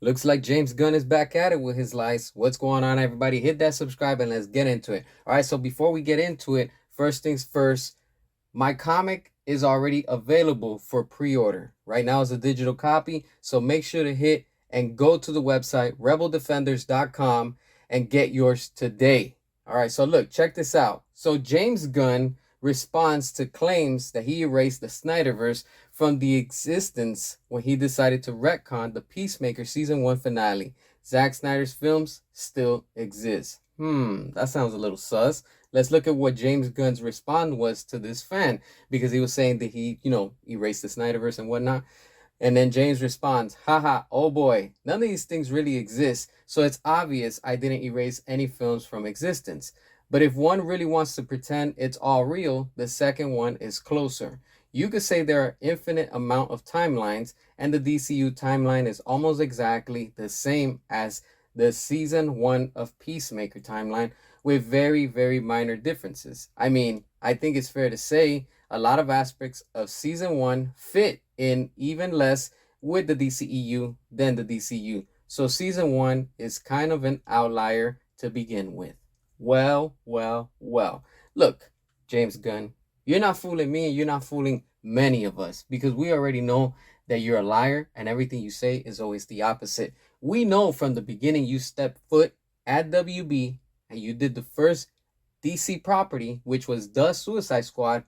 Looks like James Gunn is back at it with his lies. What's going on, everybody? Hit that subscribe and let's get into it. All right, so before we get into it, first things first, my comic is already available for pre-order. Right now is a digital copy, so make sure to hit and go to the website rebeldefenders.com and get yours today. All right, so look, check this out. So James Gunn responds to claims that he erased the Snyderverse from the existence when he decided to retcon the Peacemaker season 1 finale. Zack Snyder's films still exist. That sounds a little sus. Let's look at what James Gunn's response was to this fan, because he was saying that he, erased the Snyderverse and whatnot. And then James responds, haha, oh boy, none of these things really exist, so it's obvious I didn't erase any films from existence. But if one really wants to pretend it's all real, the second one is closer. You could say there are infinite amount of timelines, and the DCU timeline is almost exactly the same as the season 1 of Peacemaker timeline, with very, very minor differences. I mean, I think it's fair to say a lot of aspects of season 1 fit in even less with the DCEU than the DCU. So season 1 is kind of an outlier to begin with. Well. Look, James Gunn, you're not fooling me and you're not fooling many of us, because we already know that you're a liar and everything you say is always the opposite. We know from the beginning you stepped foot at WB and you did the first DC property, which was The Suicide Squad.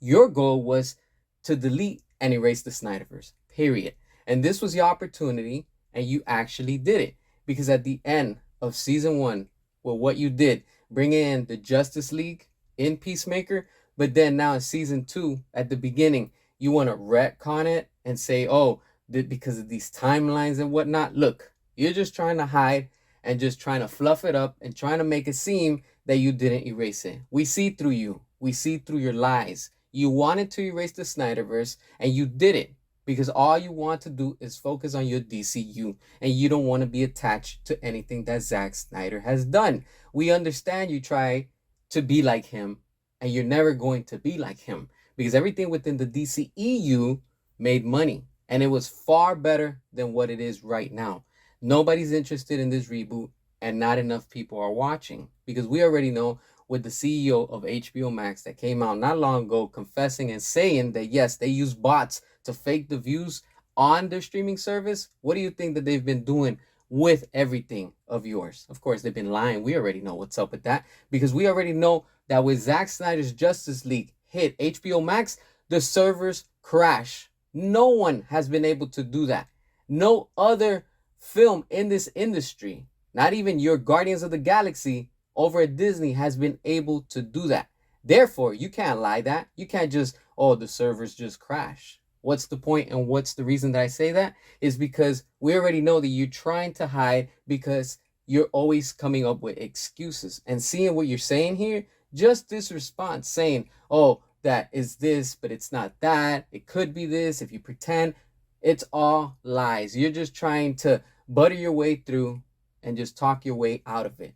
Your goal was to delete and erase the Snyderverse, period. And this was your opportunity, and you actually did it. Because at the end of season 1, with what you did, bringing in the Justice League in Peacemaker, but then now in season 2, at the beginning, you want to retcon it and say, oh, because of these timelines and whatnot. Look, you're just trying to hide and just trying to fluff it up and trying to make it seem that you didn't erase it. We see through you. We see through your lies. You wanted to erase the Snyderverse and you did it because all you want to do is focus on your DCU and you don't want to be attached to anything that Zack Snyder has done. We understand you try to be like him and you're never going to be like him, because everything within the DCEU made money and it was far better than what it is right now. Nobody's interested in this reboot and not enough people are watching, because we already know with the CEO of HBO Max that came out not long ago confessing and saying that yes, they use bots to fake the views on their streaming service. What do you think that they've been doing with everything of yours? Of course, they've been lying. We already know what's up with that, because we already know that with Zack Snyder's Justice League hit HBO Max, the servers crash. No one has been able to do that. No other film in this industry, not even your Guardians of the Galaxy over at Disney, has been able to do that. Therefore, you can't lie that. You can't just, oh, the servers just crash. What's the point and what's the reason that I say that? Is because we already know that you're trying to hide, because you're always coming up with excuses. And seeing what you're saying here, just this response saying, oh, that is this, but it's not that. It could be this if you pretend. It's all lies. You're just trying to butter your way through and just talk your way out of it.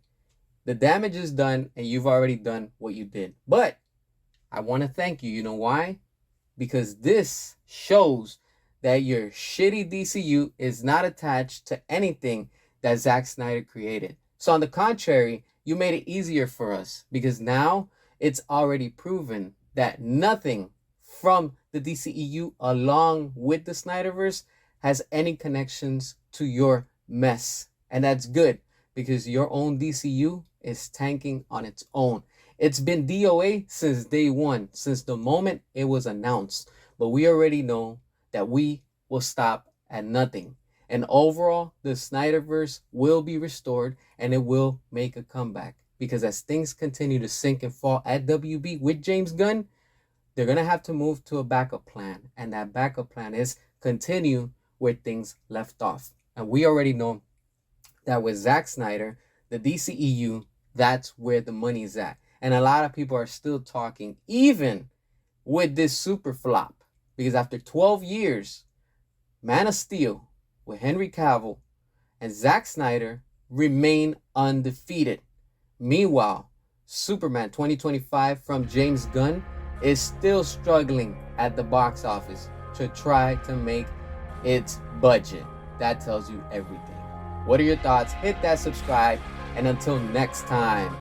The damage is done and you've already done what you did. But I want to thank you. You know why? Because this shows that your shitty DCU is not attached to anything that Zack Snyder created. So on the contrary, you made it easier for us, because now it's already proven that nothing from the DCEU along with the Snyderverse has any connections to your mess. And that's good, because your own DCU is tanking on its own. It's been DOA since day one, since the moment it was announced. But we already know that we will stop at nothing. And overall, the Snyderverse will be restored and it will make a comeback. Because as things continue to sink and fall at WB with James Gunn, they're going to have to move to a backup plan. And that backup plan is continue where things left off. And we already know that with Zack Snyder, the DCEU, that's where the money's at. And a lot of people are still talking, even with this super flop. Because after 12 years, Man of Steel with Henry Cavill and Zack Snyder remain undefeated. Meanwhile, Superman 2025 from James Gunn is still struggling at the box office to try to make its budget. that tells you everything. What are your thoughts? Hit that subscribe, and until next time.